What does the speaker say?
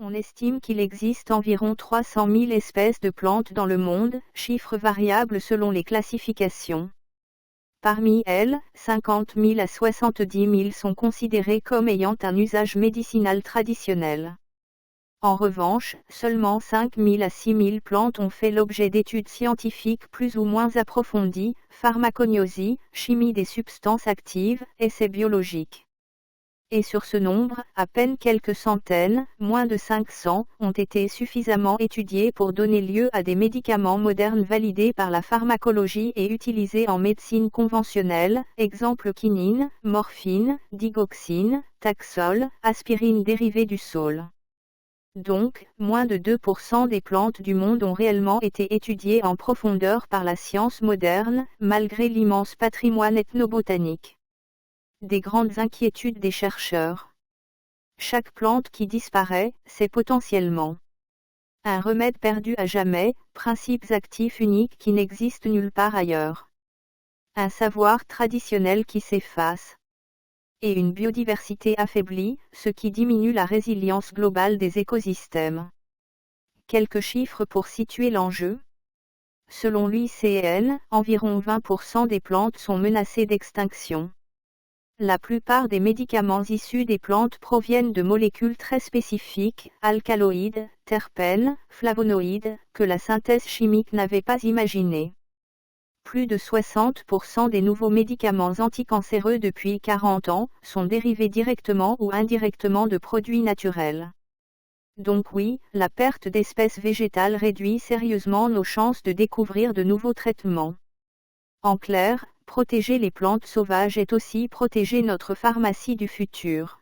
On estime qu'il existe environ 300 000 espèces de plantes dans le monde, chiffre variable selon les classifications. Parmi elles, 50 000 à 70 000 sont considérées comme ayant un usage médicinal traditionnel. En revanche, seulement 5 000 à 6 000 plantes ont fait l'objet d'études scientifiques plus ou moins approfondies, pharmacognosie, chimie des substances actives, essais biologiques. Et sur ce nombre, à peine quelques centaines, moins de 500, ont été suffisamment étudiées pour donner lieu à des médicaments modernes validés par la pharmacologie et utilisés en médecine conventionnelle, exemple quinine, morphine, digoxine, taxol, aspirine dérivée du saule. Donc, moins de 2% des plantes du monde ont réellement été étudiées en profondeur par la science moderne, malgré l'immense patrimoine ethnobotanique. Des grandes inquiétudes des chercheurs. Chaque plante qui disparaît, c'est potentiellement un remède perdu à jamais, principes actifs uniques qui n'existent nulle part ailleurs. Un savoir traditionnel qui s'efface. Et une biodiversité affaiblie, ce qui diminue la résilience globale des écosystèmes. Quelques chiffres pour situer l'enjeu. Selon l'UICN, environ 20% des plantes sont menacées d'extinction. La plupart des médicaments issus des plantes proviennent de molécules très spécifiques, alcaloïdes, terpènes, flavonoïdes, que la synthèse chimique n'avait pas imaginées. Plus de 60% des nouveaux médicaments anticancéreux depuis 40 ans sont dérivés directement ou indirectement de produits naturels. Donc oui, la perte d'espèces végétales réduit sérieusement nos chances de découvrir de nouveaux traitements. En clair, protéger les plantes sauvages est aussi protéger notre pharmacie du futur.